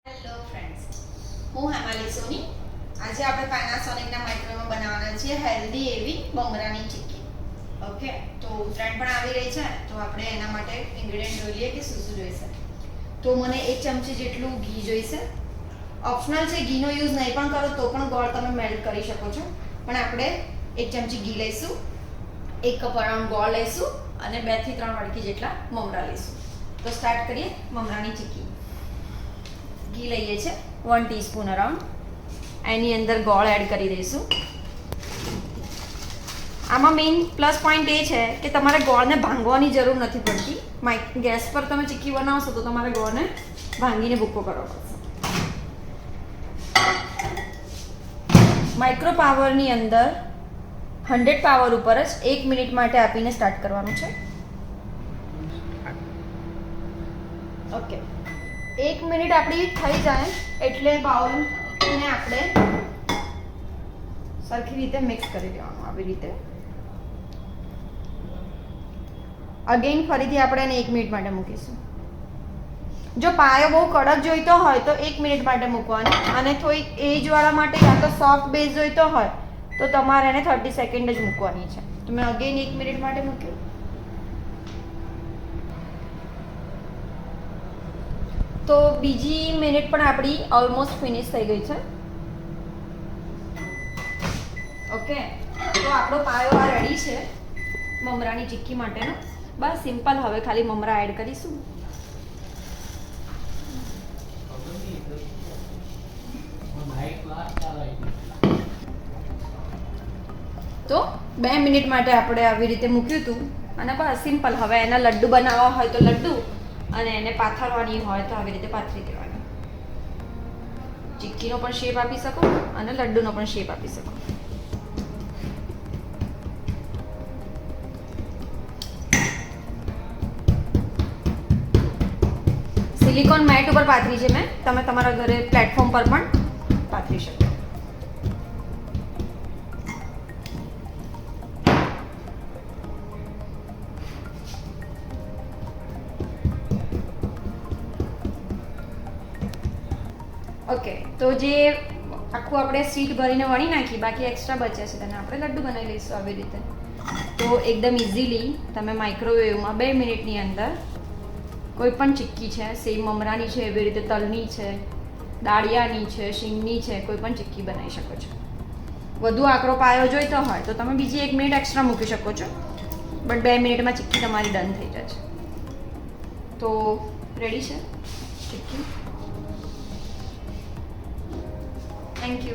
Hello friends, હું હેમાલી સોની. આજે આપણે પેનાસોનિકના માઇક્રોવેવમાં બનાવવાના છીએ હેલ્ધી એવી મમરાની ચીક્કી. ઓકે, તો ઉત્તરાયણ પણ આવી રહી છે, તો આપણે એના માટે ઇન્ગ્રેડિયન્ટ જોઈએ કે શું શું જોઈશે. તો મને 1 ચમચી જેટલું ઘી જોઈશે. ઓપ્શનલ છે, ઘીનો યુઝ નહીં પણ કરો તો પણ ગોળ તમે મેલ્ટ કરી શકો છો, પણ આપણે 1 ચમચી ઘી લઈશું, 1 કપ અરાઉન્ડ ગોળ લઈશું અને 2 થી 3 વાડકી જેટલા મમરા લઈશું. તો સ્ટાર્ટ કરીએ મમરાની ચીક્કી. ઘી લઈએ છે 1 ટીસ્પૂન અરાઉન્ડ. એની અંદર ગોળ એડ કરી દઈશું. આમાં મેઇન પ્લસ પોઈન્ટ એ છે કે તમારે ગોળને ભાંગવાની જરૂર નથી પડતી. ગેસ પર તમે ચીક્કી બનાવશો તો તમારે ગોળને ભાંગીને ભૂકો કરવો પડશે. માઇક્રો પાવરની અંદર 100 પાવર ઉપર જ 1 મિનિટ માટે આપીને સ્ટાર્ટ કરવાનું છે. ઓકે, 1 મિનિટ આપણી થઈ જાય એટલે બાઉલને આપણે સરખી રીતે મિક્સ કરી દેવાનું. આવી રીતે અગેન ફરીથી આપણે એને 1 મિનિટ માટે મૂકીશું. જો પાયો બહુ કડક જોઈતો હોય તો 1 મિનિટ માટે મૂકવાની, અને થોડી એજવાળા માટે યા તો સોફ્ટ બેઝ જોઈતો હોય તો તમારે એને 30 સેકન્ડ જ મૂકવાની છે. તો મેં અગેન 1 મિનિટ માટે મૂક્યું. તો બીજી મિનિટ પણ આપણી ઓલમોસ્ટ ફિનિશ થઈ ગઈ છે. ઓકે, તો આપણો પાયો આ રેડી છે મમરાની ચીક્કી માટેનો. બસ સિમ્પલ. હવે ખાલી મમરા એડ કરીશું. તો 2 મિનિટ માટે આપણે આવી રીતે મૂક્યું હતું અને બસ સિમ્પલ. હવે એના લડ્ડુ બનાવવા હોય તો લડ્ડુ, અને એને પાથરવાની હોય તો આવી રીતે પાથરી દેવાની. ચીક્કીનો પણ શેપ આપી શકો અને લડ્ડુનો પણ શેપ આપી શકો. સિલિકોન મેટ ઉપર પાથરી છે મેં. તમે તમારા ઘરે પ્લેટફોર્મ પર પણ પાથરી શકો. ઓકે, તો જે આખું આપણે સીટ ભરીને વણી નાખી, બાકી એક્સ્ટ્રા બચ્યા છે તેને આપણે લડ્ડુ બનાવી લઈશું આવી રીતે. તો એકદમ ઇઝીલી તમે માઇક્રોવેવમાં 2 મિનિટની અંદર કોઈ પણ ચીક્કી છે, સેમ મમરાની છે, એવી રીતે તલની છે, દાળિયાની છે, શીંગની છે, કોઈ પણ ચીક્કી બનાવી શકો છો. વધુ આકરો પાયો જોઈતો હોય તો તમે બીજી 1 મિનિટ એક્સ્ટ્રા મૂકી શકો છો, બટ 2 મિનિટમાં ચીક્કી તમારી ડન થઈ જાય છે. તો રેડી છે ચીક્કી. Thank you.